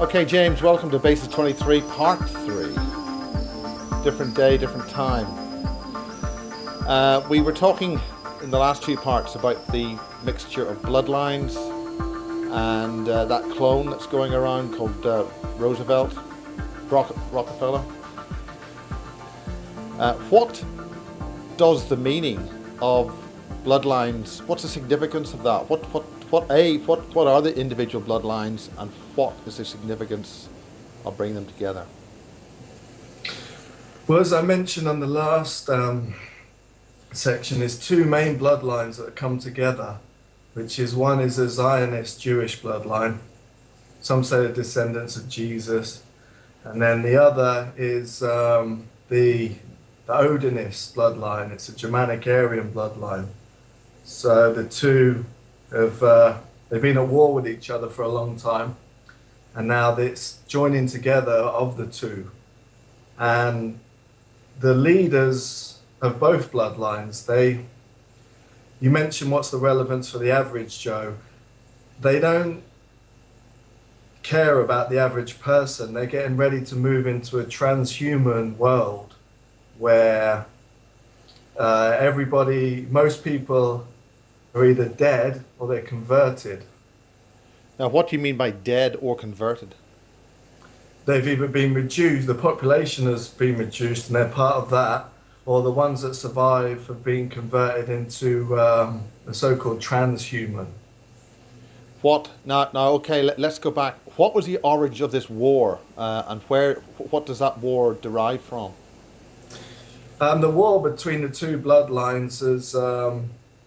Okay, James, welcome to Basis 23, Part 3. Different day, different time. We were talking in the last two parts about the mixture of bloodlines and that clone that's going around called Roosevelt, Rockefeller. What does the meaning of bloodlines, what's the significance of that? What are the individual bloodlines, and what is the significance of bringing them together? Well, as I mentioned on the last section, there's two main bloodlines that come together, which is one is a Zionist Jewish bloodline. Some say the descendants of Jesus. And then the other is the Odinist bloodline. It's a Germanic Aryan bloodline. So the two have they've been at war with each other for a long time, and now it's joining together of the two. And the leaders of both bloodlines, you mentioned what's the relevance for the average Joe. They don't care about the average person. They're getting ready to move into a transhuman world where most people are either dead or they're converted. Now, what do you mean by dead or converted? They've either been reduced, the population has been reduced and they're part of that, or the ones that survive have been converted into the so-called transhuman. Okay, let's go back. What was the origin of this war, and what does that war derive from? The war between the two bloodlines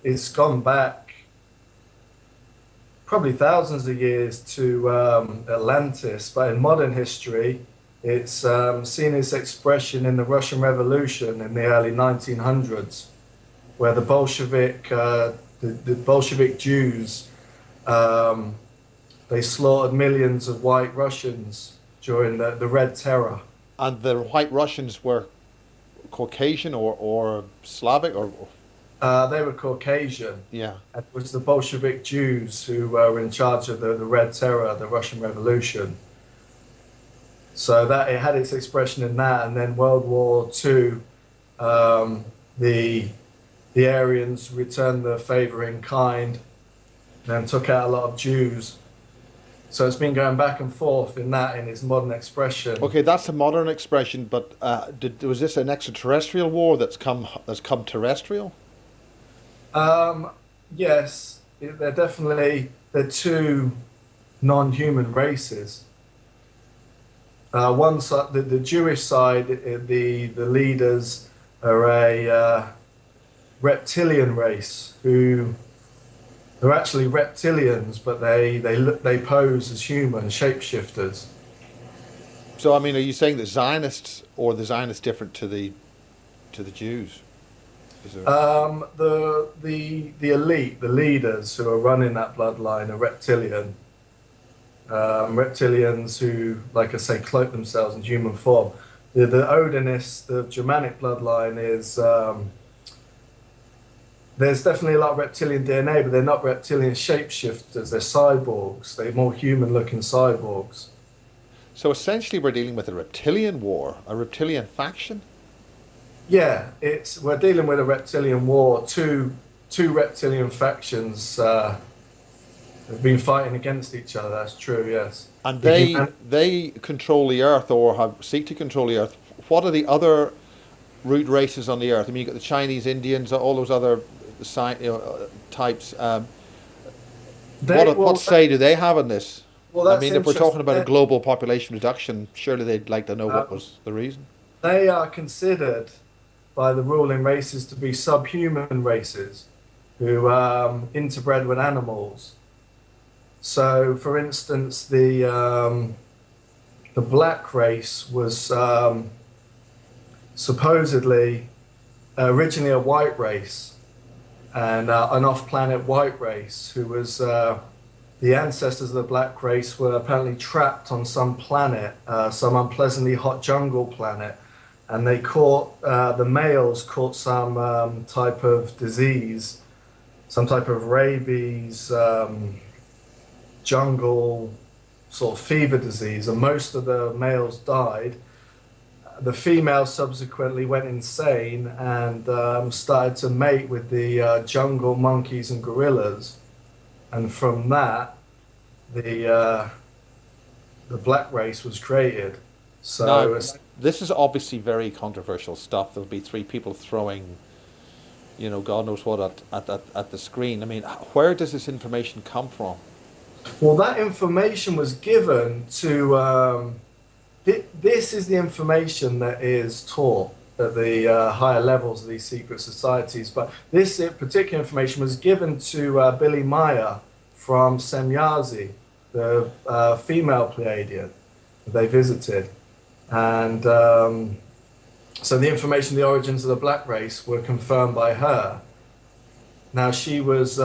is gone back probably thousands of years to Atlantis, but in modern history, it's seen its expression in the Russian Revolution in the early 1900s, where the Bolshevik Jews, they slaughtered millions of white Russians during the Red Terror. And the white Russians were Caucasian or Slavic or? They were Caucasian. Yeah. It was the Bolshevik Jews who were in charge of the Red Terror, the Russian Revolution. So that it had its expression in that, and then World War II, the Aryans returned the favor in kind, and took out a lot of Jews. So it's been going back and forth in its modern expression. Okay, that's a modern expression, but was this an extraterrestrial war that's come terrestrial? Yes, they're two non-human races. One side, the Jewish side, the leaders are a reptilian race who are actually reptilians, but they pose as human shapeshifters. So, I mean, are you saying the Zionists different to the Jews? The elite, the leaders who are running that bloodline are reptilian. Reptilians who, like I say, cloak themselves in human form. The Odinists, the Germanic bloodline is, there's definitely a lot of reptilian DNA, but they're not reptilian shapeshifters, they're cyborgs. They're more human-looking cyborgs. So essentially we're dealing with a reptilian war, a reptilian faction? Yeah, we're dealing with a reptilian war. Two reptilian factions have been fighting against each other. That's true, yes. And they control the Earth, or seek to control the Earth. What are the other root races on the Earth? I mean, you've got the Chinese, Indians, all those other types. What say do they have in this? Well, I mean, if we're talking about a global population reduction, surely they'd like to know what was the reason. They are considered by the ruling races to be subhuman races who interbred with animals. So, for instance, the black race was supposedly originally a white race, and an off-planet white race who was the ancestors of the black race were apparently trapped on some planet, some unpleasantly hot jungle planet, and the males caught some type of disease, some type of rabies, jungle sort of fever disease, and most of the males died. The females subsequently went insane and started to mate with the jungle monkeys and gorillas, and from that, the uh, the black race was created. Now, So this is obviously very controversial stuff. There'll be three people throwing, God knows what at the screen. I mean, where does this information come from? well, that information was given to. This is the information that is taught at the higher levels of these secret societies. But this particular information was given to Billy Meyer from Semyazi, the female Pleiadian they visited. And so the information, the origins of the black race were confirmed by her. Now she was,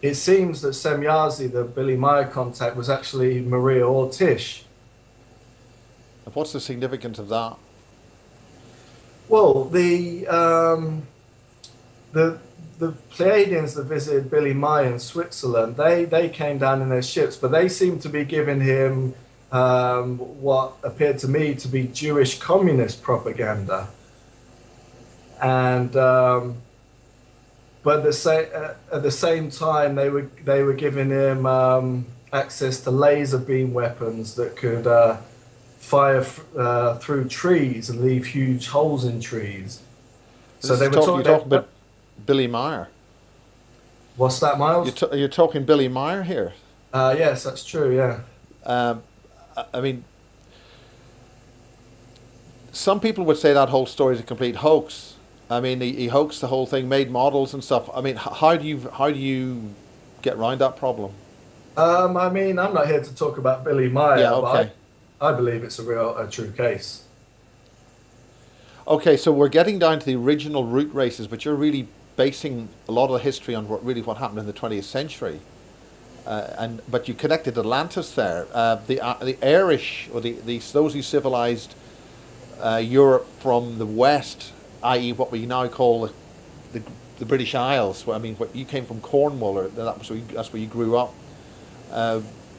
it seems that Semyazi, the Billy Meyer contact, was actually Maria Ortiz. And what's the significance of that? Well, the Pleiadians that visited Billy Meyer in Switzerland, they came down in their ships, but they seemed to be giving him what appeared to me to be Jewish communist propaganda. And but at the same time, they were giving him access to laser beam weapons that could fire through trees and leave huge holes in trees. So they were you're talking about Billy Meyer. What's that, Miles? You're talking Billy Meyer here. Yes, that's true. Yeah. I mean, some people would say that whole story is a complete hoax. I mean, he hoaxed the whole thing, made models and stuff. I mean, how do you get around that problem? I mean, I'm not here to talk about Billy Meyer, Yeah, okay. but I believe it's a true case. Okay, so we're getting down to the original root races, but you're really basing a lot of the history on what happened in the 20th century. But you connected Atlantis there. The Irish, or those who civilized Europe from the west, i.e., what we now call the British Isles. I mean, what you came from Cornwall, or that's where you grew up.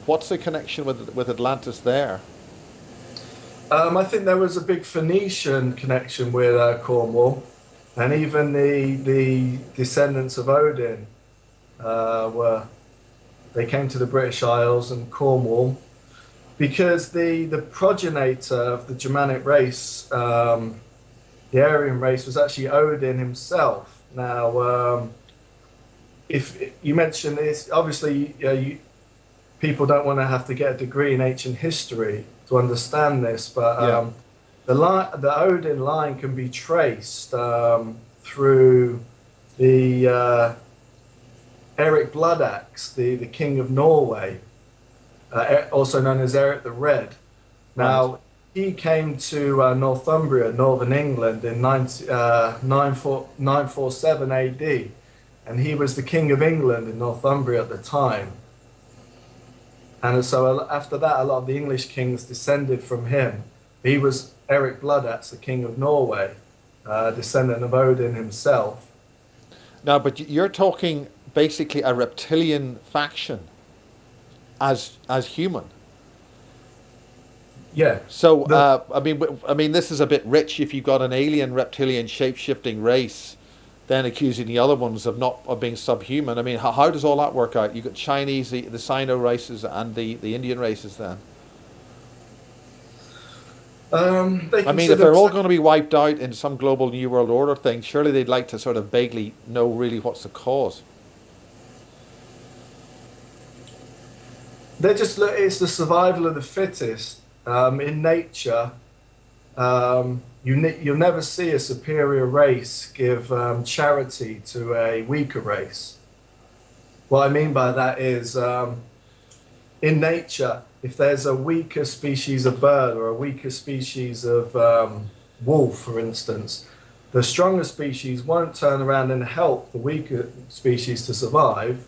What's the connection with Atlantis there? I think there was a big Phoenician connection with Cornwall, and even the descendants of Odin they came to the British Isles and Cornwall because the progenitor of the Germanic race, the Aryan race, was actually Odin himself. Now, if you mention this, obviously people don't want to have to get a degree in ancient history to understand this, but Yeah. the Odin line can be traced through the Eric Bloodaxe, the king of Norway, also known as Eric the Red. Now, Right. he came to Northumbria, northern England, in 947 AD, and he was the king of England in Northumbria at the time. And so after that, a lot of the English kings descended from him. He was Eric Bloodaxe, the king of Norway, descendant of Odin himself. Now, but you're talking basically a reptilian faction as human. Yeah. So I mean, this is a bit rich. If you've got an alien reptilian shape-shifting race, then accusing the other ones of being subhuman. I mean, how does all that work out? You've got Chinese, the Sino races, and the Indian races. Then They I mean, if they're all going to be wiped out in some global new world order thing, surely they'd like to sort of vaguely know really what's the cause. it's the survival of the fittest. In nature, you'll never see a superior race give charity to a weaker race. What I mean by that is, in nature, if there's a weaker species of bird or a weaker species of wolf, for instance, the stronger species won't turn around and help the weaker species to survive.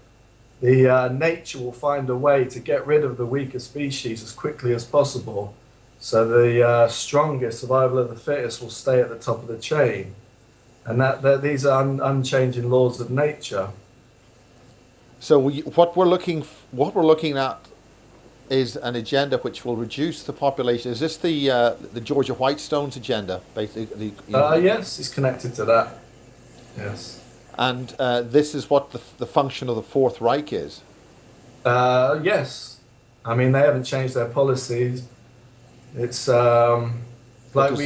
The nature will find a way to get rid of the weaker species as quickly as possible. So the strongest, survival of the fittest, will stay at the top of the chain. And these are unchanging laws of nature. So what we're looking at is an agenda which will reduce the population. Is this the Georgia Whitestone's agenda, basically? Yes, it's connected to that. Yes. And this is what the function of the Fourth Reich is. Yes. I mean, they haven't changed their policies. It's But like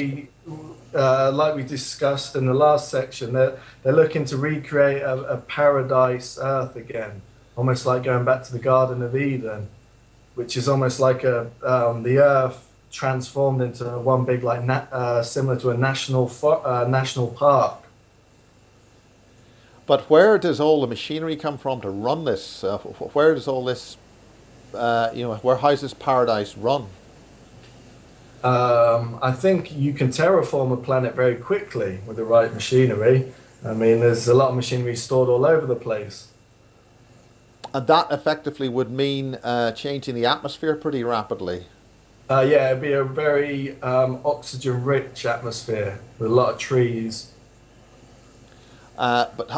there's, we discussed in the last section. They're looking to recreate a paradise Earth again, almost like going back to the Garden of Eden, which is almost like the Earth transformed into one big like similar to a national park. but where does all the machinery come from to run this? Where does all this, how's this paradise run? I think you can terraform a planet very quickly with the right machinery. I mean, there's a lot of machinery stored all over the place. And that effectively would mean changing the atmosphere pretty rapidly. Yeah, it'd be a very oxygen-rich atmosphere with a lot of trees. But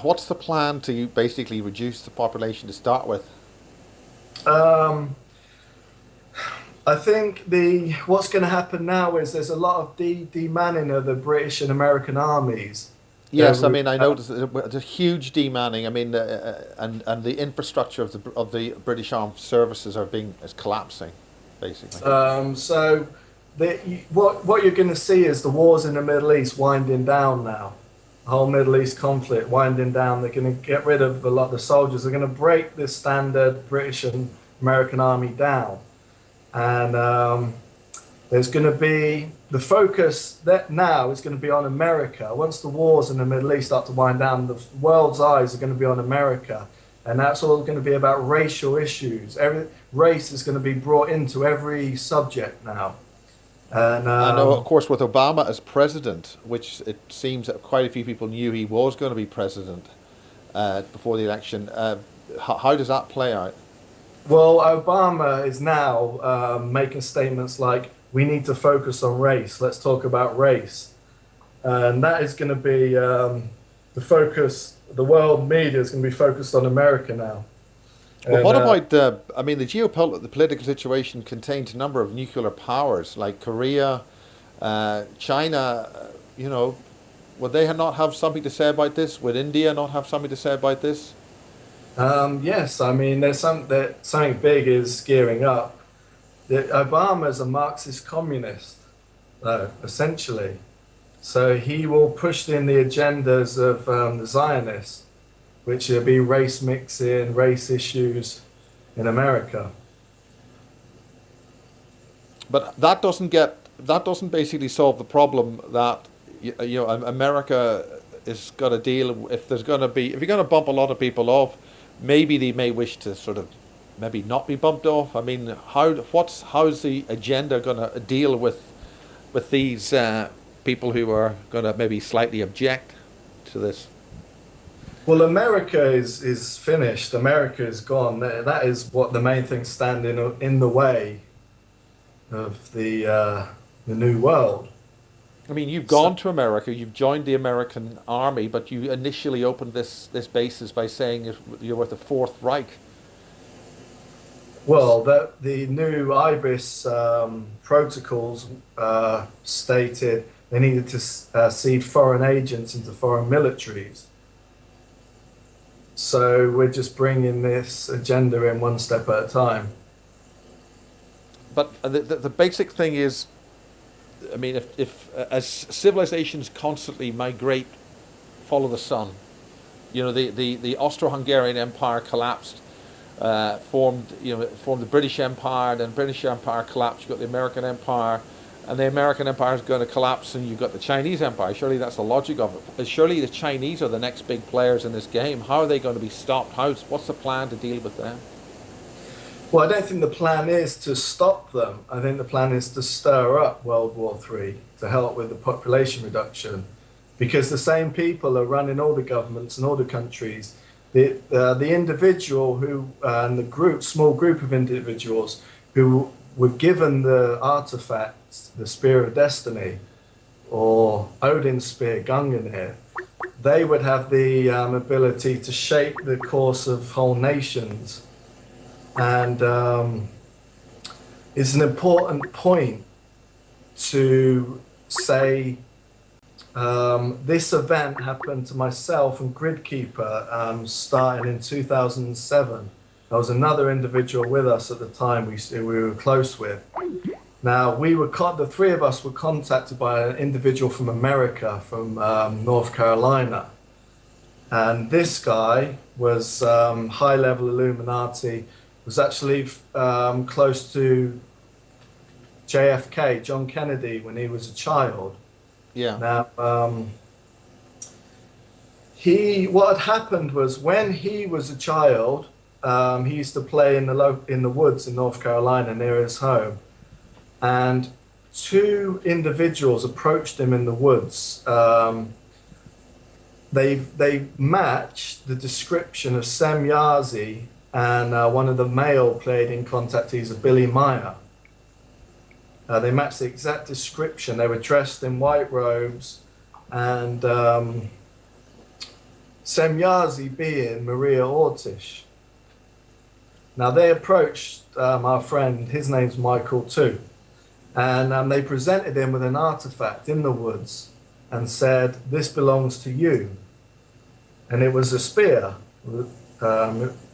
what's the plan to basically reduce the population to start with? Um, I think what's going to happen now is there's a lot of demanning of the British and American armies. Yes, I mean I noticed there's a huge demanning. I mean, and the infrastructure of the British Armed Services is collapsing, basically. So what you're going to see is the wars in the Middle East winding down now. The whole Middle East conflict winding down. They're going to get rid of a lot of the soldiers. They're going to break the standard British and American army down. And there's going to be the focus that now is going to be on America. Once the wars in the Middle East start to wind down, the world's eyes are going to be on America. And that's all going to be about racial issues. Every race is going to be brought into every subject now. And of course, with Obama as president, which it seems that quite a few people knew he was going to be president before the election, how does that play out? well, Obama is now making statements like, we need to focus on race. Let's talk about race. And that is going to be the focus. The world media is going to be focused on America now. Well, And what about the the political situation contains a number of nuclear powers like Korea, China. Would they not have something to say about this? Would India not have something to say about this? yes, I mean, something big is gearing up. Obama is a Marxist communist, essentially. So he will push in the agendas of the Zionists, which will be race mixing, race issues in America. But that doesn't basically solve the problem that America is going to deal if you're going to bump a lot of people off, maybe they may wish to sort of maybe not be bumped off. I mean, how's the agenda going to deal with these people who are going to maybe slightly object to this? Well, America is finished. America is gone. That is what the main thing standing in the way of the new world. I mean, you've gone to America, you've joined the American army, but you initially opened this basis by saying you're with the Fourth Reich. Well, the new IBIS protocols stated they needed to seed foreign agents into foreign militaries. So we're just bringing this agenda in one step at a time. But the basic thing is, I mean, if as civilizations constantly migrate, follow the sun, the Austro-Hungarian Empire collapsed, formed the British Empire, then British Empire collapsed, you got the American Empire, and the American Empire is going to collapse, and you've got the Chinese Empire. Surely that's the logic of it. Surely the Chinese are the next big players in this game. How are they going to be stopped? What's the plan to deal with them? Well, I don't think the plan is to stop them. I think the plan is to stir up World War III to help with the population reduction, because the same people are running all the governments and all the countries. The individual and the small group of individuals who were given the artifacts, the Spear of Destiny, or Odin's Spear, Gungnir, they would have the ability to shape the course of whole nations. And it's an important point to say this event happened to myself and Gridkeeper starting in 2007. There was another individual with us at the time we were close with. Now, the three of us were contacted by an individual from America, from North Carolina. And this guy was high-level Illuminati, was actually close to JFK, John Kennedy, when he was a child. Yeah. Now, what had happened was when he was a child, he used to play in the woods in North Carolina near his home. And two individuals approached him in the woods. They matched the description of Sem Yazi and one of the male played-in contactees of Billy Meyer. They matched the exact description. They were dressed in white robes, and Sem Yazi being Maria Ortiz. Now they approached our friend, his name's Michael too, and they presented him with an artifact in the woods and said, "This belongs to you." And it was a spear. It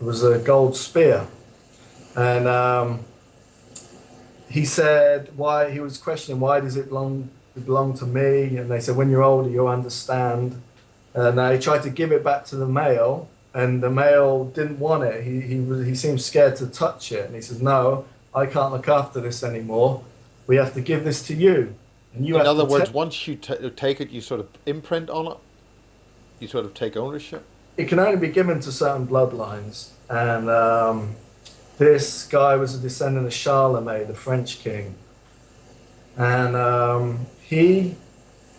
was a gold spear. And he said, why, he was questioning, why does it belong to me? And they said, when you're older, you'll understand. And he tried to give it back to the male, and the male didn't want it. He seemed scared to touch it. And he says, no, I can't look after this anymore. We have to give this to you. And you In have other to words, once you take it, you sort of imprint on it. You sort of take ownership. It can only be given to certain bloodlines. And this guy was a descendant of Charlemagne, the French king. And he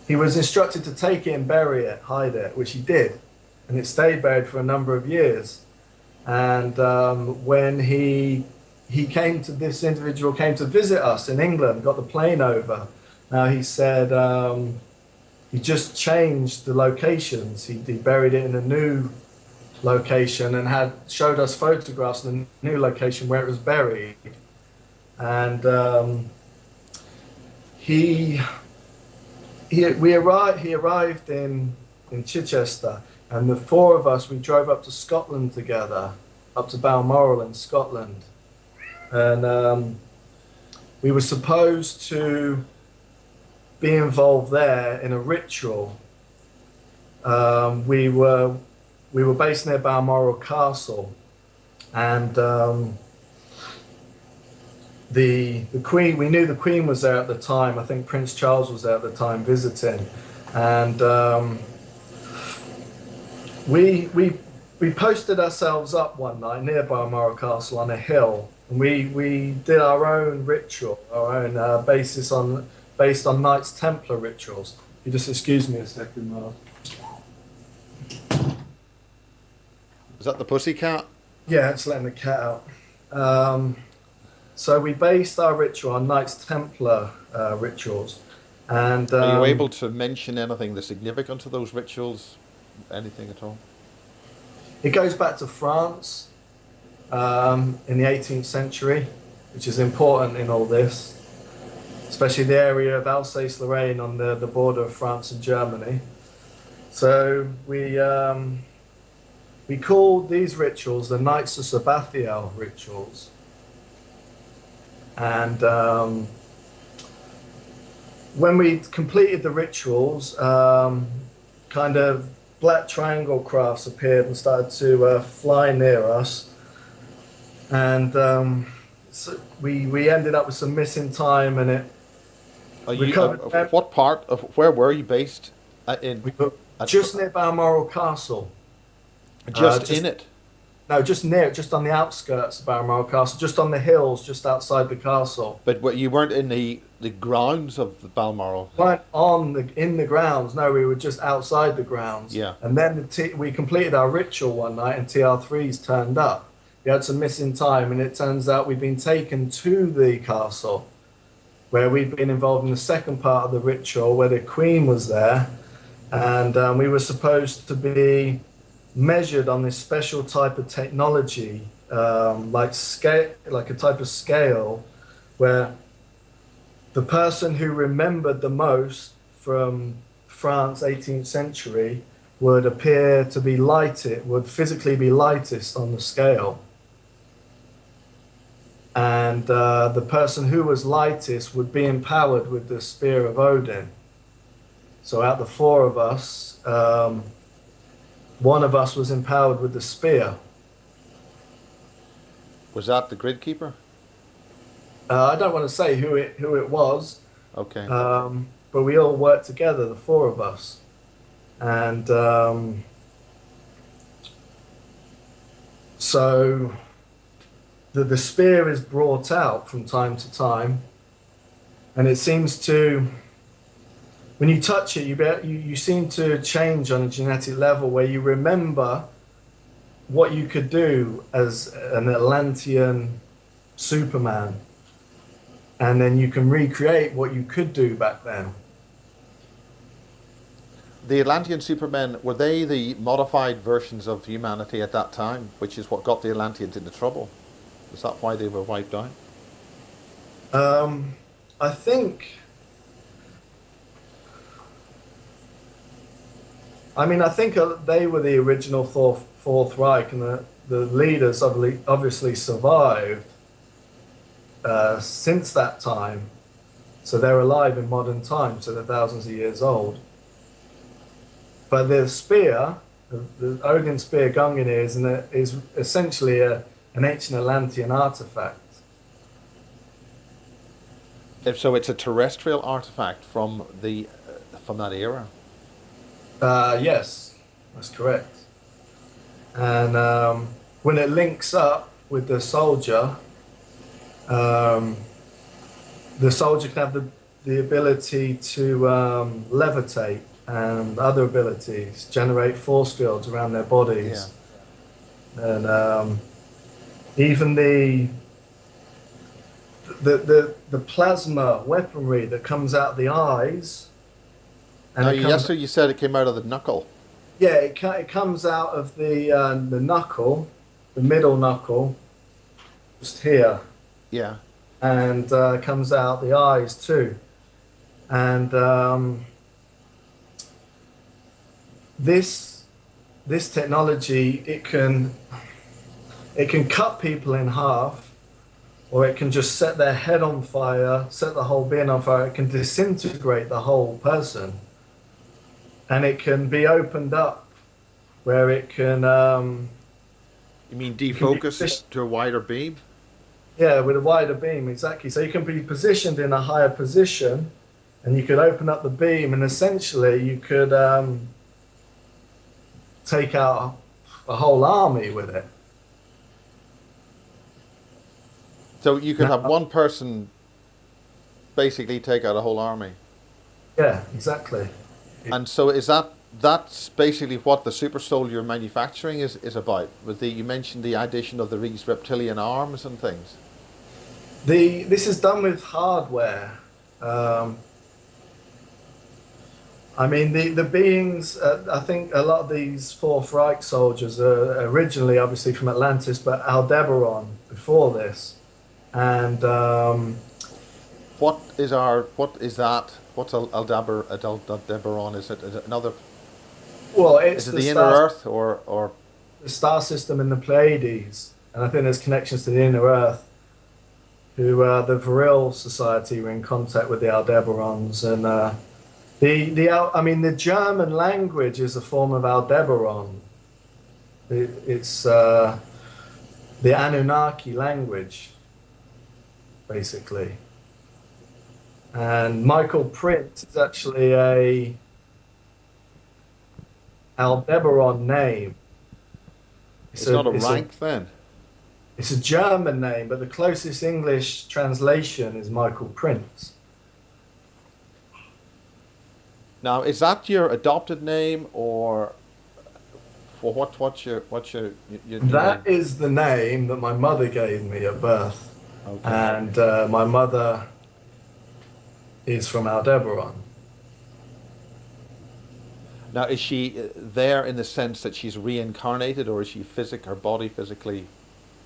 was instructed to take it and bury it, hide it, which he did. And it stayed buried for a number of years. And when this individual came to visit us in England, got the plane over. Now he said he just changed the locations. He buried it in a new location and showed us photographs of the new location where it was buried. And he arrived in Chichester, and the four of us, we drove up to Scotland together, up to Balmoral in Scotland. And we were supposed to be involved there in a ritual. We were based near Balmoral Castle, and the Queen. We knew the Queen was there at the time. I think Prince Charles was there at the time visiting, and we posted ourselves up one night near Balmoral Castle on a hill, and we did our own ritual, our own based on Knights Templar rituals. You just excuse me a second, Mark. Is that the pussycat? Yeah, it's letting the cat out. So we based our ritual on Knights Templar rituals. And are you able to mention anything, the significance of those rituals? Anything at all? It goes back to France in the 18th century, which is important in all this, especially the area of Alsace-Lorraine on the border of France and Germany. So we called these rituals the Knights of Sabathiel rituals. And when we completed the rituals, kind of black triangle crafts appeared and started to fly near us. And so we ended up with some missing time, and it what part of where were you based just near Balmoral Castle. Just in it? No, just on the outskirts of Balmoral Castle, just on the hills, just outside the castle. But you weren't in the grounds of the Balmoral? We weren't in the grounds, no, we were just outside the grounds. Yeah. And then we completed our ritual one night, and TR3s turned up. We had some missing time, and it turns out we'd been taken to the castle, where we'd been involved in the second part of the ritual, where the Queen was there. And we were supposed to be measured on this special type of technology, like scale, like a type of scale, where the person who remembered the most from France, 18th century, would appear to be lighted, would physically be lightest on the scale. And the person who was lightest would be empowered with the spear of Odin. So out of the four of us, one of us was empowered with the spear. Was that the grid keeper? I don't want to say who it was, Okay. but we all worked together, the four of us, and so the spear is brought out from time to time, and it seems to, when you touch it, you seem to change on a genetic level where you remember what you could do as an Atlantean Superman, and then you can recreate what you could do back then. The Atlantean Supermen, were they the modified versions of humanity at that time, which is what got the Atlanteans into trouble? Is that why they were wiped out? I think. I think they were the original Fourth Reich, and the leaders obviously survived since that time. So they're alive in modern times, so they're thousands of years old. But the spear, the Odin spear Gungnir, is essentially an ancient Atlantean artifact. So it's a terrestrial artifact from that era. Yes, that's correct. And when it links up with the soldier can have the ability to levitate and other abilities, generate force fields around their bodies. Yeah. And even the plasma weaponry that comes out the eyes. And yesterday you said it came out of the knuckle. Yeah, it comes out of the knuckle, the middle knuckle, just here. Yeah. And comes out the eyes too. And this technology, it can cut people in half, or it can just set their head on fire, set the whole being on fire. It can disintegrate the whole person. And it can be opened up where it can... you mean defocus to a wider beam? Yeah, with a wider beam, exactly. So you can be positioned in a higher position, and you could open up the beam, and essentially you could take out a whole army with it. So you could have one person basically take out a whole army? Yeah, exactly. And so is that's basically what the super soldier manufacturing is about? You mentioned the addition of these reptilian arms and things. This is done with hardware. The beings, I think a lot of these Fourth Reich soldiers are originally obviously from Atlantis, but Aldebaran before this. And what is that? What's Aldebaran? Is it another? Well, is it the inner Earth or the star system in the Pleiades? And I think there's connections to the inner Earth. Who the Viril Society were in contact with the Aldebarans, and the German language is a form of Aldebaran. It's the Anunnaki language, basically. And Michael Prince is actually a Aldebaran name. It's not a rank then. It's a German name, but the closest English translation is Michael Prince. Now, is that your adopted name, or what's your That name? is the name that my mother gave me at birth. Okay. And my mother is from Aldebaran. Now, is she there in the sense that she's reincarnated, or is she her body physically?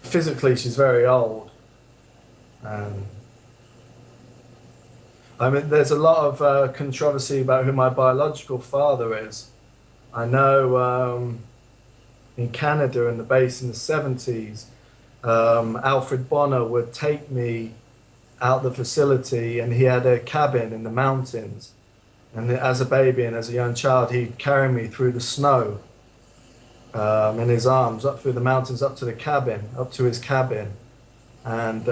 Physically, she's very old. Um, I mean, there's a lot of controversy about who my biological father is. I know in Canada, in the base in the 70s, Alfred Bonner would take me out the facility, and he had a cabin in the mountains. And as a baby and as a young child, he'd carry me through the snow in his arms, up through the mountains, up to the cabin, up to his cabin. And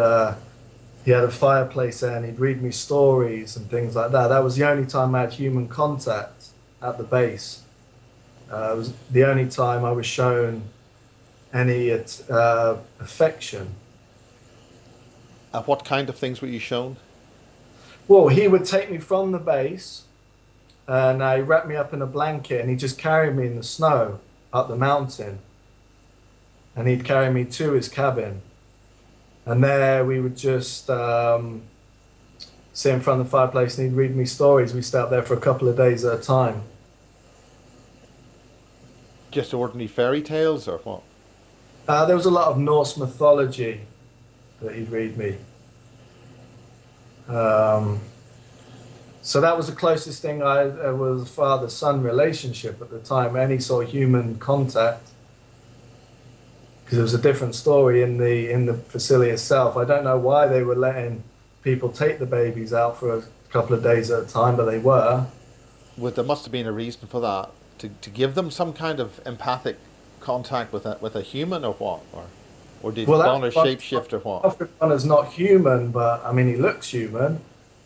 he had a fireplace there, and he'd read me stories and things like that. That was the only time I had human contact at the base. It was the only time I was shown any affection. What kind of things were you shown? Well, he would take me from the base, and he wrapped me up in a blanket, and he'd just carry me in the snow up the mountain, and he'd carry me to his cabin. And there we would just sit in front of the fireplace, and he'd read me stories. We stayed up there for a couple of days at a time. Just ordinary fairy tales, or what? There was a lot of Norse mythology that he'd read me. So that was the closest thing I was a father-son relationship at the time, any sort of human contact. Because it was a different story in the facility itself. I don't know why they were letting people take the babies out for a couple of days at a time, but they were. Well, there must have been a reason for that, to give them some kind of empathic contact with a human, or what, or did Bonner shapeshift, or what? Alfred Bonner's not human, but I mean he looks human,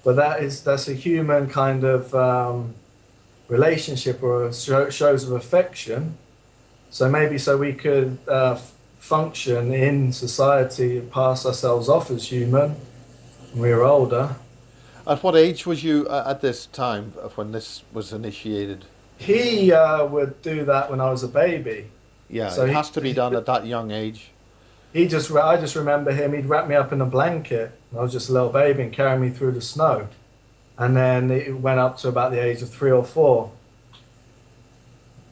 but that's a human kind of relationship, or shows of affection. So maybe so we could function in society and pass ourselves off as human when we were older. At what age was you at this time when this was initiated? He would do that when I was a baby. Yeah, So it has to be done at that young age. I just remember him. He'd wrap me up in a blanket. I was just a little baby and carry me through the snow. And then it went up to about the age of 3 or 4.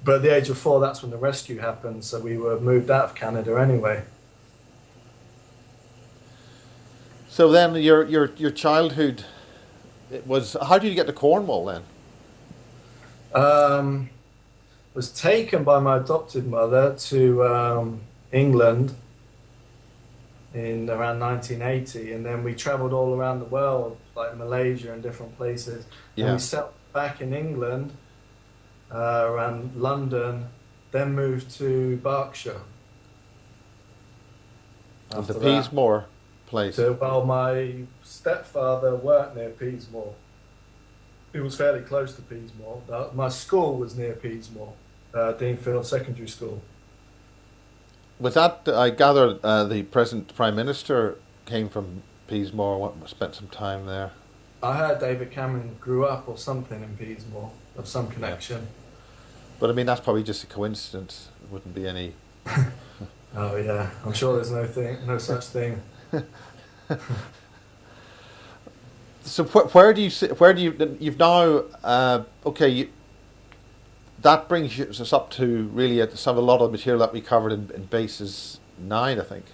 But at the age of 4, that's when the rescue happened. So we were moved out of Canada anyway. So then your childhood, it was, how did you get to Cornwall then? Was taken by my adopted mother to England in around 1980, and then we travelled all around the world, like Malaysia and different places. Yeah. And we settled back in England, around London, then moved to Berkshire. Of the After that. Peasmore place. Well, my stepfather worked near Peasmore. It was fairly close to Peasmore. My school was near Peasmore, Deanfield Secondary School. Was that, I gather, the present Prime Minister came from Peasmore, spent some time there. I heard David Cameron grew up or something in Peasmore, of some connection. But I mean, that's probably just a coincidence. It wouldn't be any... Oh yeah, I'm sure there's no such thing. So you've now, okay, that brings us up to really a lot of material that we covered in bases 9, I think.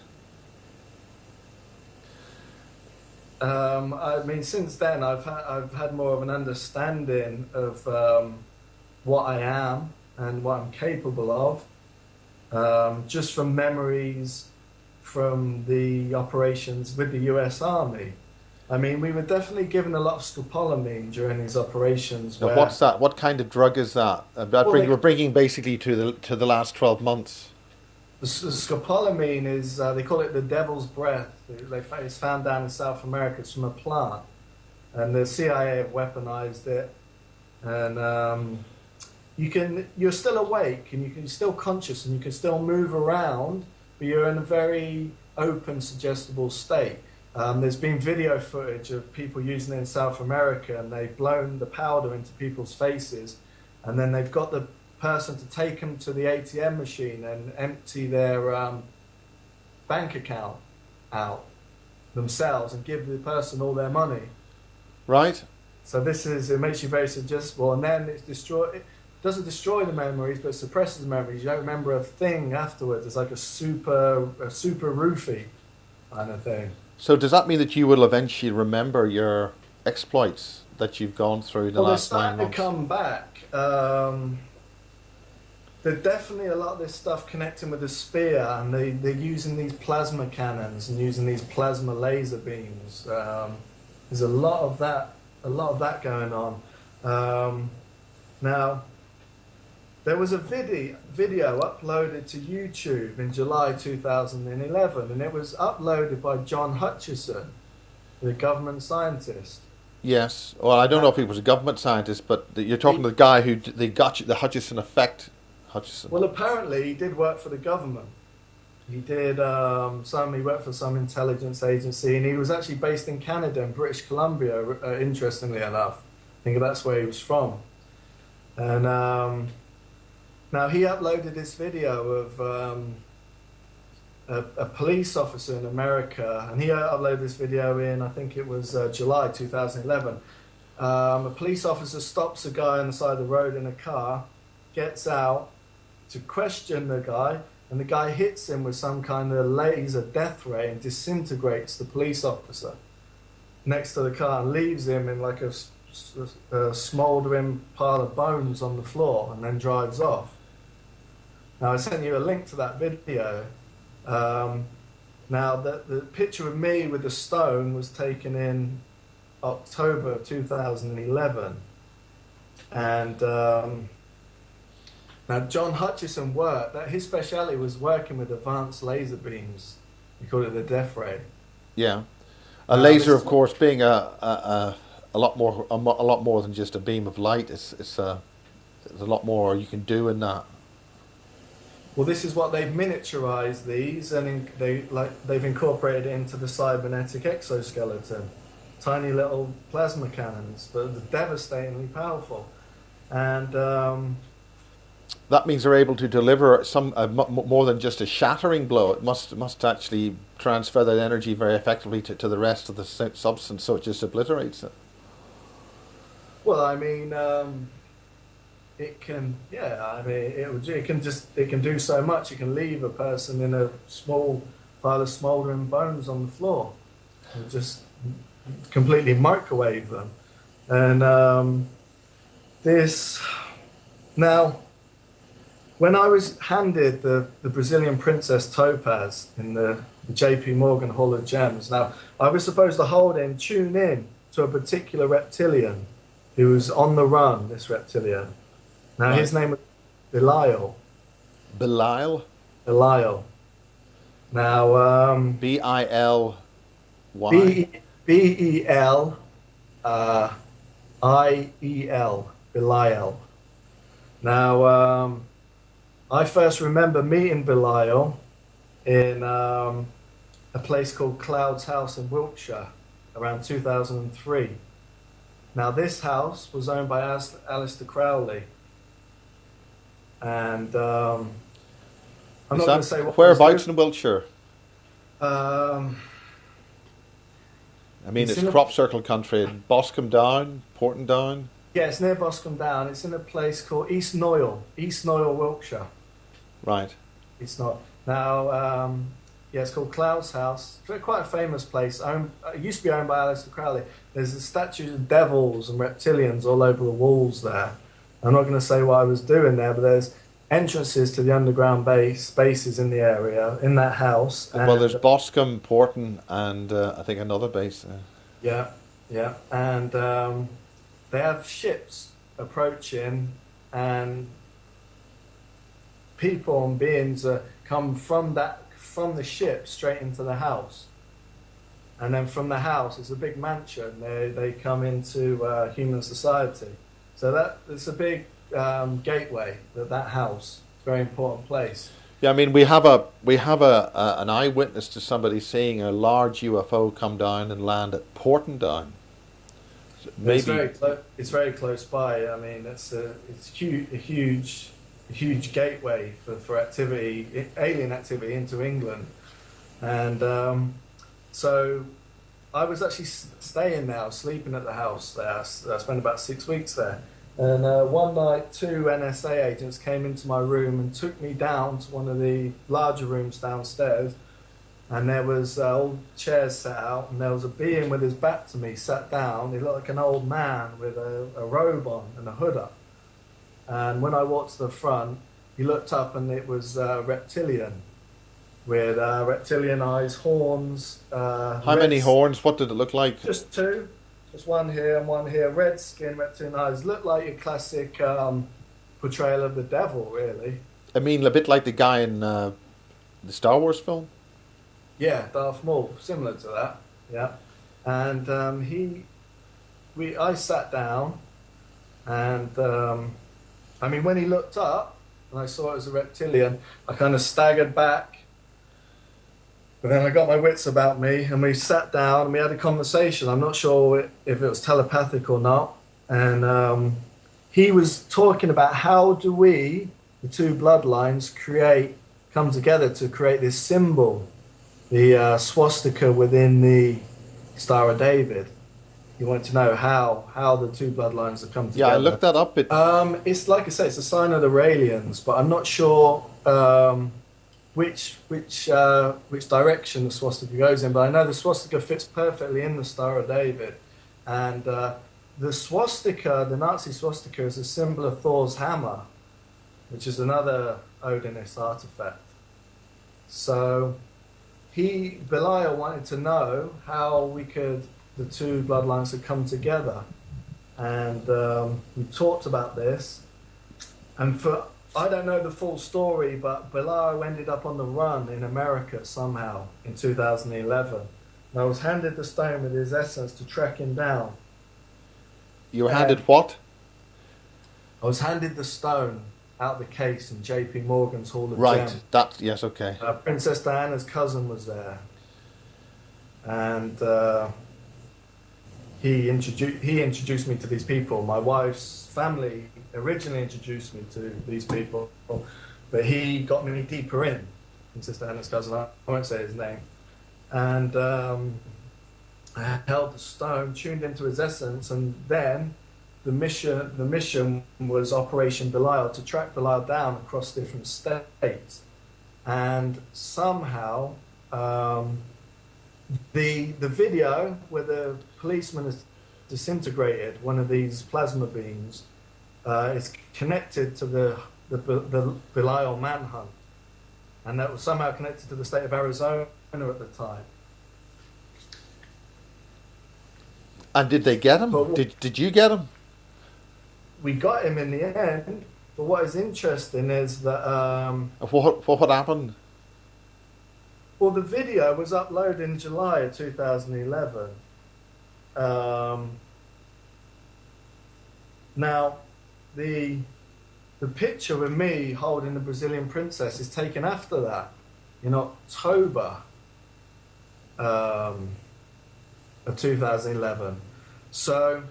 I mean, since then I've had more of an understanding of what I am and what I'm capable of, just from memories from the operations with the US Army. I mean, we were definitely given a lot of scopolamine during these operations. Now, what's that? What kind of drug is that? We're bringing basically to the last 12 months. The scopolamine is, they call it the devil's breath. It's found down in South America. It's from a plant. And the CIA have weaponized it. And you're still awake, and you're still conscious, and you can still move around, but you're in a very open, suggestible state. There's been video footage of people using it in South America, and they've blown the powder into people's faces, and then they've got the person to take them to the ATM machine and empty their bank account out themselves and give the person all their money. Right. So it makes you very suggestible, and then it's destroyed. doesn't destroy the memories, but suppresses the memories. You don't remember a thing afterwards. It's like a super roofie kind of thing. So does that mean that you will eventually remember your exploits that you've gone through in the Well, they're last nine starting to months? come back. There's definitely a lot of this stuff connecting with the spear, and they're using these plasma cannons and using these plasma laser beams. There's a lot of that going on. Now, there was a video uploaded to YouTube in July 2011, and it was uploaded by John Hutchison, the government scientist. Yes. Well, I don't know if he was a government scientist, but you're talking to the guy who they got you, the Hutchison effect. Hutchison. Well, apparently he did work for the government. He did he worked for some intelligence agency, and he was actually based in Canada and British Columbia, interestingly enough. I think that's where he was from. And now he uploaded this video of a police officer in America, and he uploaded this video in, I think it was July 2011. A police officer stops a guy on the side of the road in a car, gets out to question the guy, and the guy hits him with some kind of laser death ray and disintegrates the police officer next to the car and leaves him in like a smouldering pile of bones on the floor, and then drives off. Now, I sent you a link to that video. Now, the picture of me with the stone was taken in October of 2011. And now, John Hutchison his speciality was working with advanced laser beams. We call it the death ray. Yeah. A laser, of course, being a lot more than just a beam of light. There's a lot more you can do in that. Well, this is what they've miniaturized these, and they've incorporated it into the cybernetic exoskeleton. Tiny little plasma cannons, but they're devastatingly powerful. And that means they're able to deliver some more than just a shattering blow. It must actually transfer that energy very effectively to the rest of the substance, so it just obliterates it. Well, I mean, it can, it can do so much. It can leave a person in a small pile of smouldering bones on the floor, and just completely microwave them. And now, when I was handed the Brazilian Princess Topaz in the JP Morgan Hall of Gems, now I was supposed to hold it and tune in to a particular reptilian who was on the run, this reptilian. Now, right. His name was Belial. Belial? Belial. Now, B-I-L-Y? B-E-L I-E-L. Belial. Now, I first remember meeting Belial in a place called Cloud's House in Wiltshire around 2003. Now, this house was owned by Aleister Crowley. And I'm not going to say what. Whereabouts in Wiltshire? I mean, it's crop circle country. Boscombe Down, Porton Down. Yeah, it's near Boscombe Down. It's in a place called East Noyle, Wiltshire. Right. It's not. Now, yeah, it's called Cloud's House. It's quite a famous place. It used to be owned by Aleister Crowley. There's the statues of devils and reptilians all over the walls there. I'm not going to say what I was doing there, but there's entrances to the underground bases in the area, in that house. Well, there's Boscombe, Porton, and I think another base. Yeah, yeah. And they have ships approaching, and people and beings come from the ship straight into the house. And then from the house, it's a big mansion. They come into human society. So it's a big gateway. That house, it's a very important place. Yeah, I mean, we have an eyewitness to somebody seeing a large UFO come down and land at Porton Down. Maybe it's very close by. I mean, it's a huge gateway for activity, alien activity into England, and so I was actually staying there, sleeping at the house there. I spent about 6 weeks there, And one night, two NSA agents came into my room and took me down to one of the larger rooms downstairs. And there was old chairs set out, and there was a being with his back to me, sat down. He looked like an old man with a robe on and a hood up. And when I walked to the front, he looked up, and it was reptilian, with reptilian eyes, horns. How many horns? What did it look like? Just two. Just one here and one here. Red skin, reptilian eyes. Looked like your classic portrayal of the devil, really. I mean, a bit like the guy in the Star Wars film. Yeah, Darth Maul, similar to that. Yeah, and I sat down, and I mean, when he looked up and I saw it was a reptilian, I kind of staggered back. But then I got my wits about me, and we sat down and we had a conversation. I'm not sure if it was telepathic or not. And he was talking about how do we, the two bloodlines, come together to create this symbol, the swastika within the Star of David. You want to know how the two bloodlines have come together. Yeah, I looked that up. It's like I say, it's a sign of the Raelians, but I'm not sure which direction the swastika goes in. But I know the swastika fits perfectly in the Star of David, and the swastika, the Nazi swastika, is a symbol of Thor's hammer, which is another Odinist artifact. So Belial wanted to know how the two bloodlines had come together, and we talked about this. And I don't know the full story, but Belial ended up on the run in America somehow in 2011. And I was handed the stone with his essence to track him down. You were handed what? I was handed the stone out the case in J.P. Morgan's Hall of Right. Gems. Yes. Okay. Princess Diana's cousin was there, and he introduced me to these people. My wife's family originally introduced me to these people, but he got me deeper in. Princess Diana's cousin, I won't say his name, and I held the stone, tuned into his essence, and then the mission was Operation Belial, to track Belial down across different states. And somehow the video where the policeman has disintegrated one of these plasma beams is connected to the Belial manhunt, and that was somehow connected to the state of Arizona at the time. And did they get him? Did you get him? We got him in the end, but what is interesting is that What happened? well, the video was uploaded in July of 2011. Now, the picture with me holding the Brazilian princess is taken after that, in October of 2011. So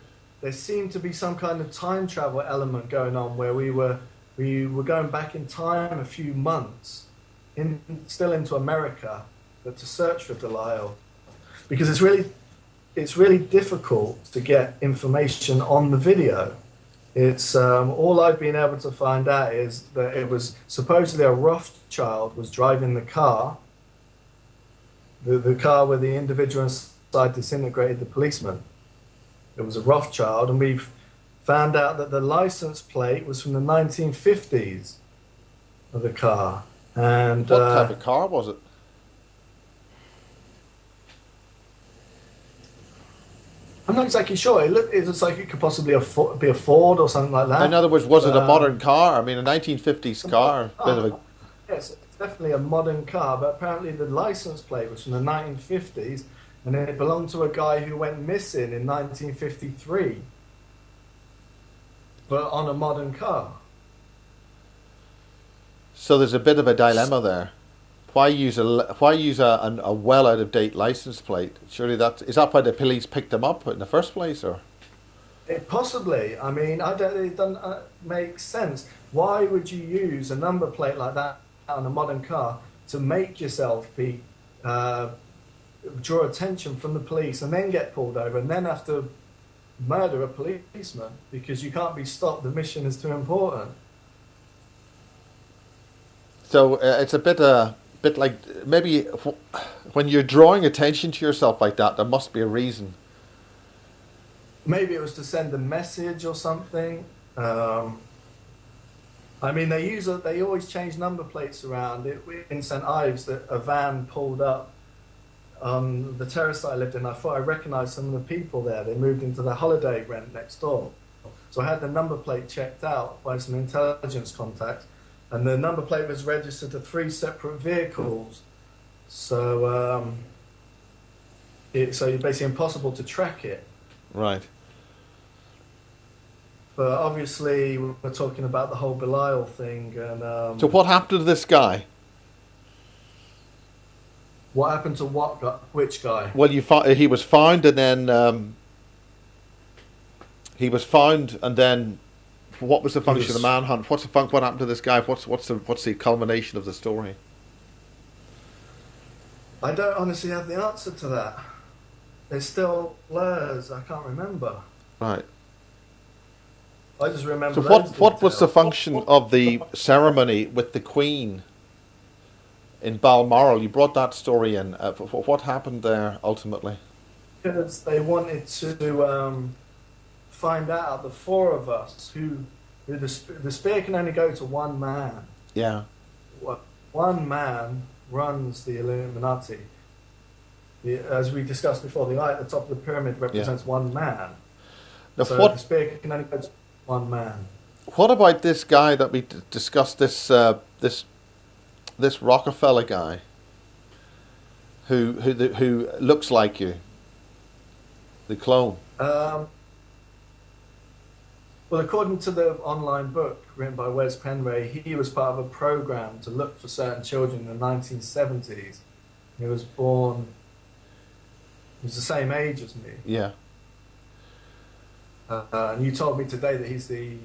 there seemed to be some kind of time travel element going on, where we were going back in time a few months, still into America, but to search for Belial, because it's really difficult to get information on the video. It's all I've been able to find out is that it was supposedly a Rothschild was driving the car, the car where the individual inside disintegrated the policeman. It was a Rothschild, and we've found out that the license plate was from the 1950s of the car. And what type of car was it? I'm not exactly sure. It looks like it could possibly be a Ford or something like that. In other words, was it a modern car? I mean, a 1950s car. Yes, it's definitely a modern car, but apparently the license plate was from the 1950s, and it belonged to a guy who went missing in 1953, but on a modern car. So there's a bit of a dilemma there. Why use a well out of date license plate? Surely is that why the police picked them up in the first place, or? Possibly. I mean, it doesn't make sense. Why would you use a number plate like that on a modern car to make yourself draw attention from the police, and then get pulled over, and then have to murder a policeman because you can't be stopped. The mission is too important. So it's a bit like maybe when you're drawing attention to yourself like that, there must be a reason. Maybe it was to send a message or something. I mean, they always change number plates around. In St Ives, that a van pulled up on the terrace that I lived in. I thought I recognised some of the people there. They moved into the holiday rent next door. So I had the number plate checked out by some intelligence contacts, and the number plate was registered to 3 separate vehicles. So it's basically impossible to track it. Right. But obviously, we're talking about the whole Belial thing. And So what happened to this guy? what happened to what guy? Which guy? Well, he was found, and then he was found, and then what was the function of the manhunt? What happened to this guy? What's the culmination of the story? I don't honestly have the answer to that. There's still blurs. I can't remember. Right. I just remember. So those what was the details. function of the ceremony with the Queen in Balmoral? You brought that story in. What happened there ultimately? Because they wanted to find out, the 4 of us, who the spear can only go to one man. Yeah. One man runs the Illuminati. As we discussed before, the eye at the top of the pyramid represents one man. Now, So the spear can only go to one man. what about this guy that we discussed? This Rockefeller guy who looks like you, the clone. Well, according to the online book written by Wes Penray, he was part of a program to look for certain children in the 1970s. He was born, he was the same age as me. Yeah. And you told me today that he's the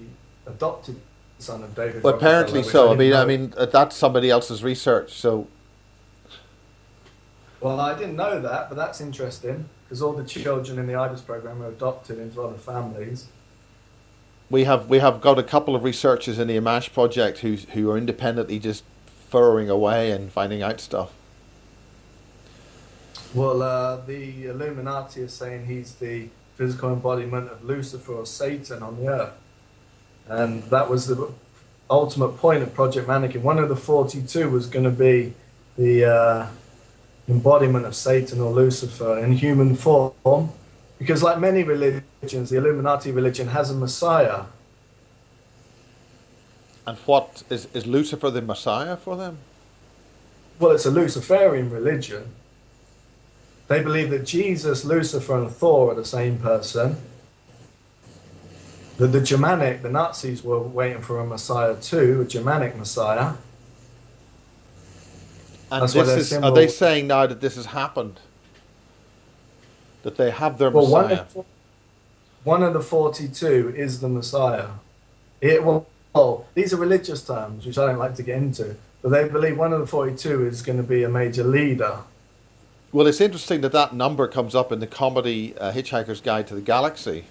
adopted son of David Well, Rockefeller, apparently which so. didn't I know. mean, that's somebody else's research. So Well, I didn't know that, but that's interesting because all the children in the IBIS program are adopted into other families. we have got a couple of researchers in the Amash project who are independently just furrowing away and finding out stuff. Well, the Illuminati is saying he's the physical embodiment of Lucifer or Satan on the earth. And that was the ultimate point of Project Mannequin. One of the 42 was going to be the embodiment of Satan or Lucifer in human form. Because like many religions, the Illuminati religion has a Messiah. And what is Lucifer the Messiah for them? Well, it's a Luciferian religion. They believe that Jesus, Lucifer, and Thor are the same person. The Nazis were waiting for a Messiah too, a Germanic Messiah. And That's why their are symbol- they saying now that this has happened? That they have their Well, Messiah? one of the 42 is the Messiah. These are religious terms, which I don't like to get into, but they believe one of the 42 is going to be a major leader. Well, it's interesting that number comes up in the comedy Hitchhiker's Guide to the Galaxy,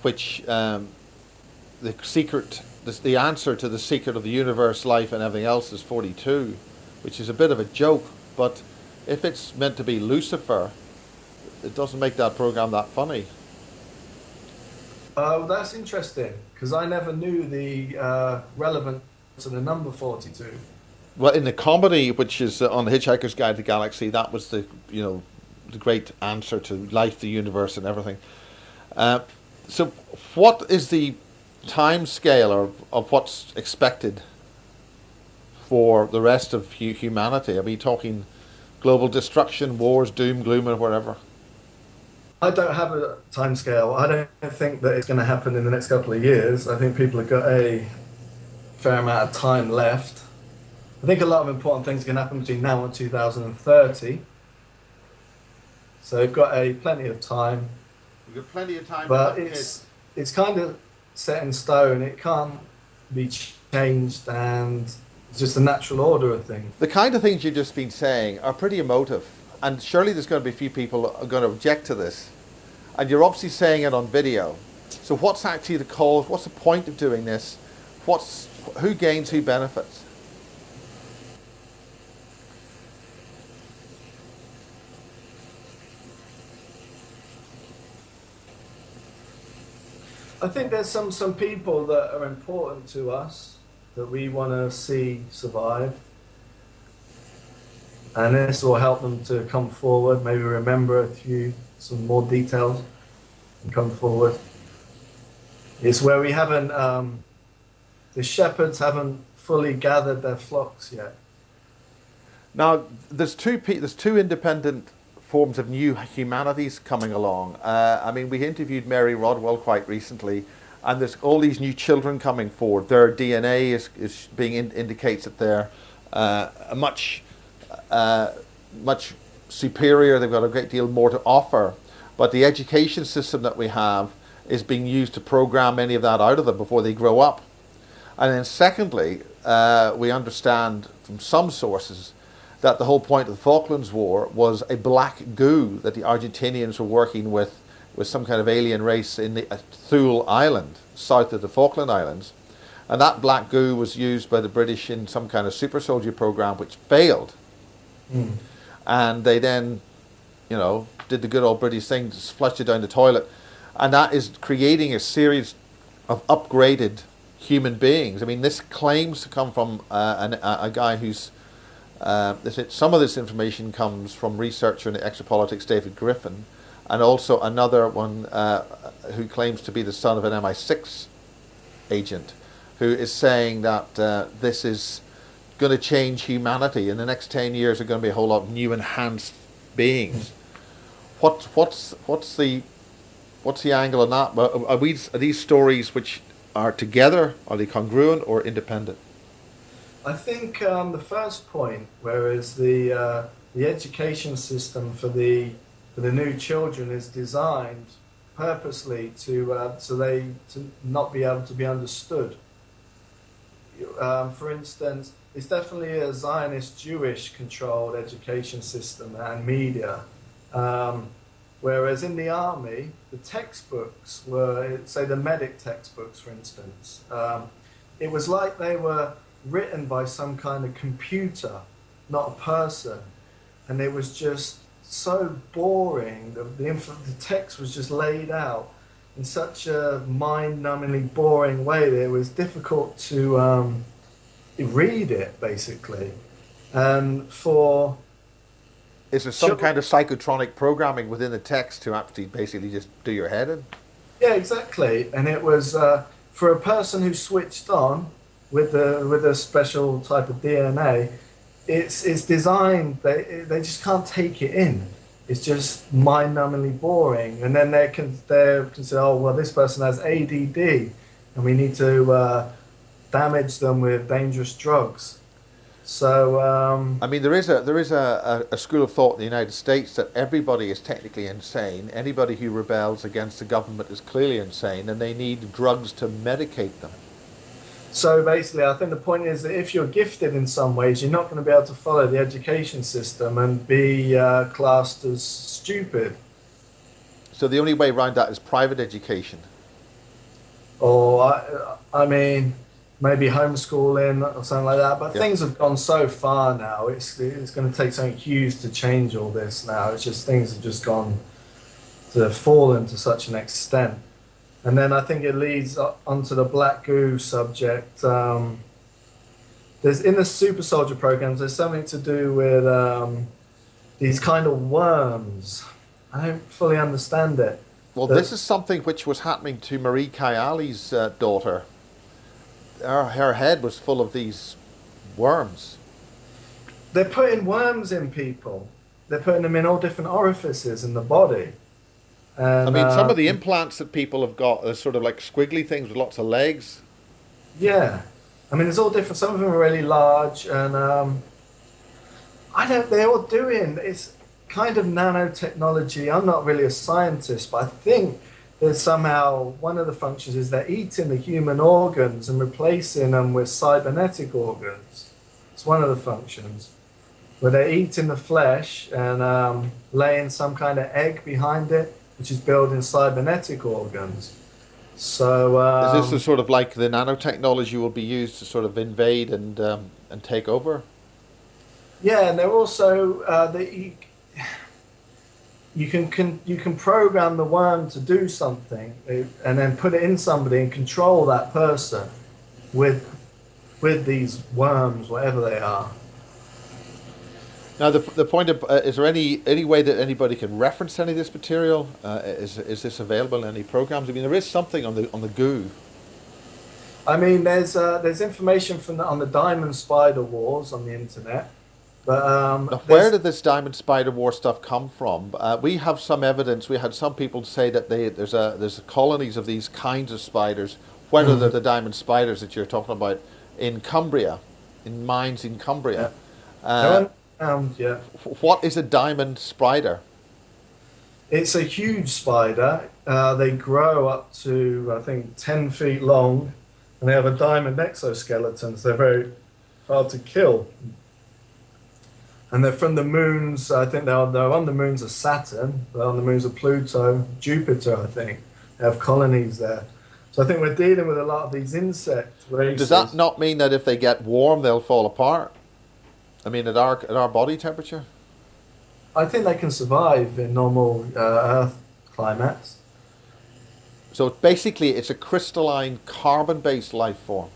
which the answer to the secret of the universe, life, and everything else is 42, which is a bit of a joke. But if it's meant to be Lucifer, it doesn't make that program that funny. Well, that's interesting because I never knew the relevance of the number 42. Well, in the comedy, which is on the Hitchhiker's Guide to the Galaxy, that was the great answer to life, the universe, and everything. So, what is the time scale of what's expected for the rest of humanity? Are we talking global destruction, wars, doom, gloom, or whatever? I don't have a time scale. I don't think that it's going to happen in the next couple of years. I think people have got a fair amount of time left. I think a lot of important things can happen between now and 2030. So we've got plenty of time. We've got plenty of time. But it's kind of set in stone. It can't be changed, and it's just the natural order of things. The kind of things you've just been saying are pretty emotive, and surely there's going to be a few people who are going to object to this. and you're obviously saying it on video. So what's actually the cause? What's the point of doing this? Who gains, who benefits? I think there's some people that are important to us that we want to see survive, and this will help them to come forward, maybe remember some more details and come forward. It's where we haven't, the shepherds haven't fully gathered their flocks yet. Now, there's two independent forms of new humanities coming along. I mean, we interviewed Mary Rodwell quite recently, and there's all these new children coming forward. Their DNA is being indicates that they're much superior. They've got a great deal more to offer, but the education system that we have is being used to program any of that out of them before they grow up. And then secondly, we understand from some sources that the whole point of the Falklands War was a black goo that the Argentinians were working with some kind of alien race in the Thule Island, south of the Falkland Islands. And that black goo was used by the British in some kind of super soldier program which failed. Mm. And they then, did the good old British thing, just flushed it down the toilet. And that is creating a series of upgraded human beings. I mean, this claims to come from a guy who's some of this information comes from researcher in exopolitics David Griffin, and also another one who claims to be the son of an MI6 agent, who is saying that this is going to change humanity. In the next 10 years, there are going to be a whole lot of new enhanced beings. What's the angle on that? Are these stories which are together? Are they congruent or independent? I think the first point, whereas the education system for the new children is designed purposely to not be able to be understood. For instance, it's definitely a Zionist Jewish controlled education system and media. Whereas in the army, the textbooks were, say the medic textbooks, for instance, it was like they were written by some kind of computer, not a person. And it was just so boring. The text was just laid out in such a mind-numbingly boring way that it was difficult to read it, basically. And for... Is there some kind of psychotronic programming within the text to actually basically just do your head in? Yeah, exactly. And it was for a person who switched on with a special type of DNA, it's designed. They just can't take it in. It's just mind-numbingly boring. And then they can say, oh well, this person has ADD, and we need to damage them with dangerous drugs. So I mean, there is a school of thought in the United States that everybody is technically insane. Anybody who rebels against the government is clearly insane, and they need drugs to medicate them. So basically, I think the point is that if you're gifted in some ways, you're not going to be able to follow the education system and be classed as stupid. So the only way around that is private education. Or I mean, maybe homeschooling or something like that. But things have gone so far now. It's going to take something huge to change all this now. It's just things have just gone to fallen to such an extent. And then I think it leads onto the black goo subject. There's in the super soldier programs, there's something to do with these kind of worms. I don't fully understand it. Well, this is something which was happening to Marie Kayali's daughter. Her head was full of these worms. They're putting worms in people. They're putting them in all different orifices in the body. And, I mean, some of the implants that people have got are sort of like squiggly things with lots of legs. Yeah. I mean, there's all different. Some of them are really large, and they're all doing, it's kind of nanotechnology. I'm not really a scientist, but I think that somehow one of the functions is they're eating the human organs and replacing them with cybernetic organs. It's one of the functions where they're eating the flesh and laying some kind of egg behind it, which is building cybernetic organs. So Is this the sort of like the nanotechnology will be used to sort of invade and take over? yeah, and they're also you can program the worm to do something and then put it in somebody and control that person with these worms, whatever they are. Now, the point of is there any way that anybody can reference any of this material? Is this available in any programs? I mean, there is something on the goo. I mean, there's information from on the diamond spider wars on the internet, but Now, where did this diamond spider war stuff come from? We have some evidence. We had some people say that there's colonies of these kinds of spiders. Whether they're the diamond spiders that you're talking about in Cumbria, in mines in Cumbria. yeah. Yeah. What is a diamond spider? It's a huge spider. They grow up to, I think, 10 feet long, and they have a diamond exoskeleton, so they're very hard to kill. And they're from the moons, I think they're on the moons of Saturn, they're on the moons of Pluto, Jupiter, I think. They have colonies there. So I think we're dealing with a lot of these insect races. Does that not mean that if they get warm, they'll fall apart? I mean, at our body temperature? I think they can survive in normal Earth climates. So basically, it's a crystalline carbon-based life form.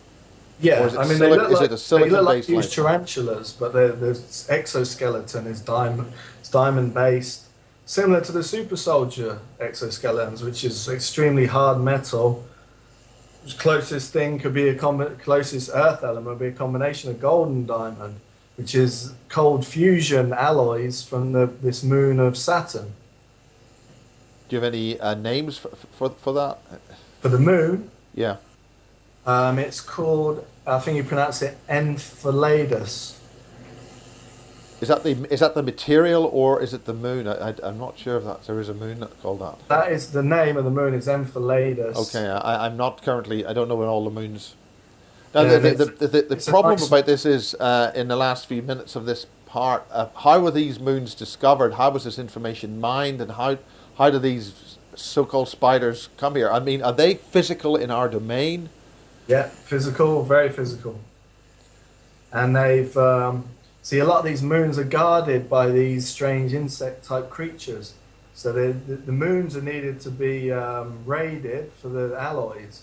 Yeah, Or is it I mean, is it a they look like silicon-based huge life form? tarantulas, but the exoskeleton is diamond based, similar to the super soldier exoskeletons, which is extremely hard metal. The closest thing could be closest Earth element would be a combination of gold and diamond, which is cold fusion alloys from this moon of Saturn. Do you have any names for that? For the moon, Yeah. it's called, I think you pronounce it Enceladus. Is that the material or is it the moon? I'm not sure if there is a moon called that. That is the name of the moon, is Enceladus. Okay, I'm not currently. I don't know where all the moons. Now, Yeah, the it's a problem nice- about this is in the last few minutes of this part, how were these moons discovered? How was this information mined, and how do these so-called spiders come here? I mean, are they physical in our domain? Yeah, physical, very physical. And they've, see, a lot of these moons are guarded by these strange insect type creatures. So the moons are needed to be raided for the alloys.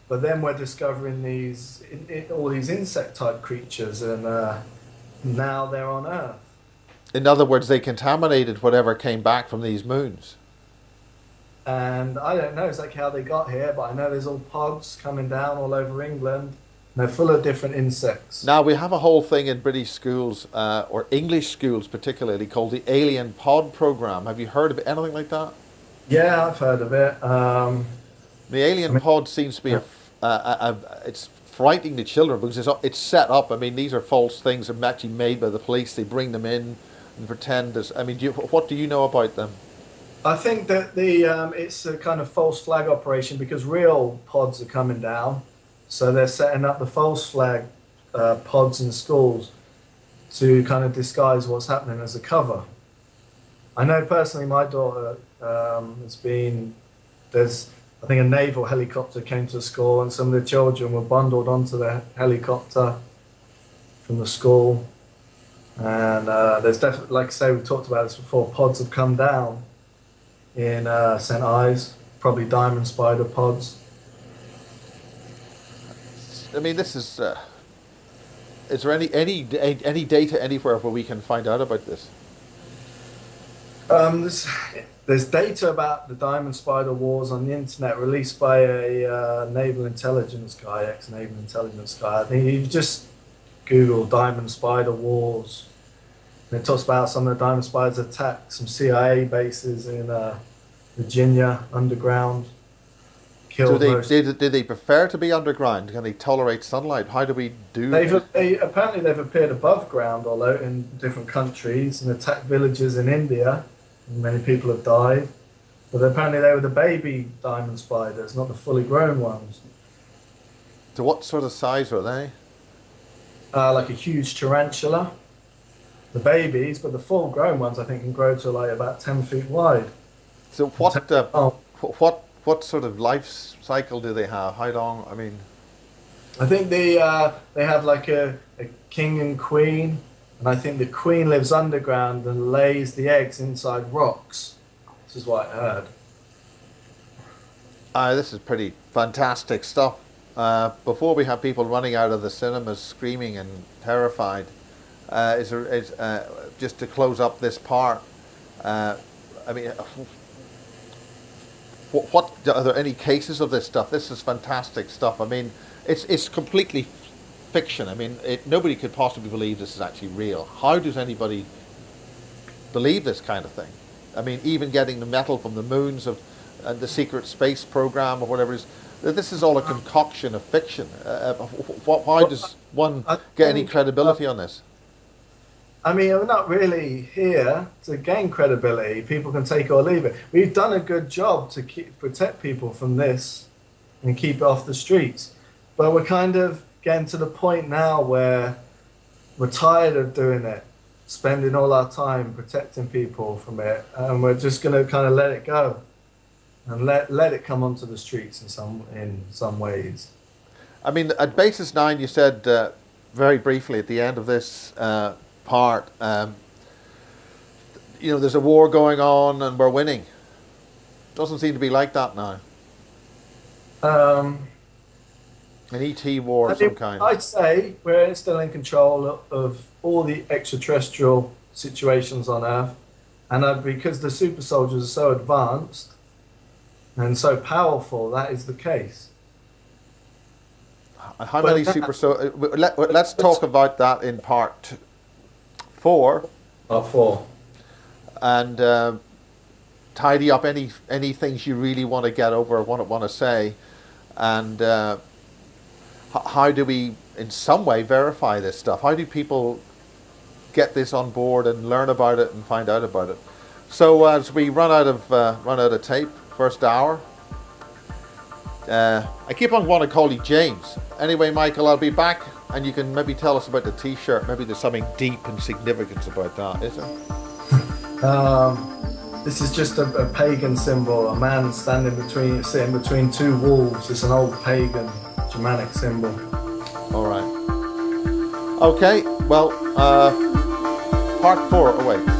But then we're discovering all these insect type creatures, and now they're on Earth. In other words, they contaminated whatever came back from these moons. And I don't know exactly how they got here, but I know there's all pods coming down all over England. And they're full of different insects. Now, we have a whole thing in British schools, or English schools particularly, called the Alien Pod Program. Have you heard of anything like that? Yeah, I've heard of it. The Alien Pod seems to be it's frightening the children because it's set up. I mean, these are false things that are actually made by the police. They bring them in and pretend as. I mean, what do you know about them? I think that it's a kind of false flag operation because real pods are coming down. So they're setting up the false flag pods in schools to kind of disguise what's happening as a cover. I know personally my daughter there's, I think a naval helicopter came to school and some of the children were bundled onto the helicopter from the school. And there's definitely, like I say, we talked about this before, pods have come down in St. Ives, probably diamond spider pods. I mean, this is. Is there any data anywhere where we can find out about this? There's data about the diamond spider wars on the internet released by a naval intelligence guy, ex-naval intelligence guy. I think you just Google diamond spider wars. And it talks about some of the diamond spiders attacked some CIA bases in Virginia underground. Do they prefer to be underground? Can they tolerate sunlight? How do we do? Apparently they've appeared above ground, although in different countries, and attacked villages in India. And many people have died, but apparently they were the baby diamond spiders, not the fully grown ones. So what sort of size are they? Like a huge tarantula. The babies, but the full grown ones I think can grow to like about 10 feet wide. So Oh, what sort of life cycle do they have? How long? I mean, I think they have like a king and queen, and I think the queen lives underground and lays the eggs inside rocks. This is what I heard. this is pretty fantastic stuff. Before we have people running out of the cinemas screaming and terrified, just to close up this part. I mean, what are there any cases of this stuff? This is fantastic stuff. I mean, it's completely fiction. I mean, nobody could possibly believe this is actually real. How does anybody believe this kind of thing? I mean, even getting the metal from the moons of the secret space program or whatever it is. This is all a concoction of fiction. Why does one get any credibility on this? I mean, we're not really here to gain credibility. People can take or leave it. We've done a good job to protect people from this and keep it off the streets. But we're kind of getting to the point now where we're tired of doing it, spending all our time protecting people from it, and we're just going to kind of let it go and let it come onto the streets in some ways. I mean, at Basis 9, you said very briefly at the end of this part, there's a war going on and we're winning. Doesn't seem to be like that now. An ET war of some kind. I'd say we're still in control of all the extraterrestrial situations on Earth, and because the super soldiers are so advanced and so powerful, that is the case. How many super soldiers? Let's talk about that in part 4. Part 4. And tidy up any things you really want to get over or want to say, and how do we in some way verify this stuff? How do people get this on board and learn about it and find out about it? So as we run out of tape, first hour, I keep on wanting to call you James. Anyway, Michael, I'll be back and you can maybe tell us about the t-shirt. Maybe there's something deep and significant about that, is there? This is just a pagan symbol, a man sitting between two wolves. It's an old pagan Germanic symbol. All right. Okay, well, part 4, oh wait.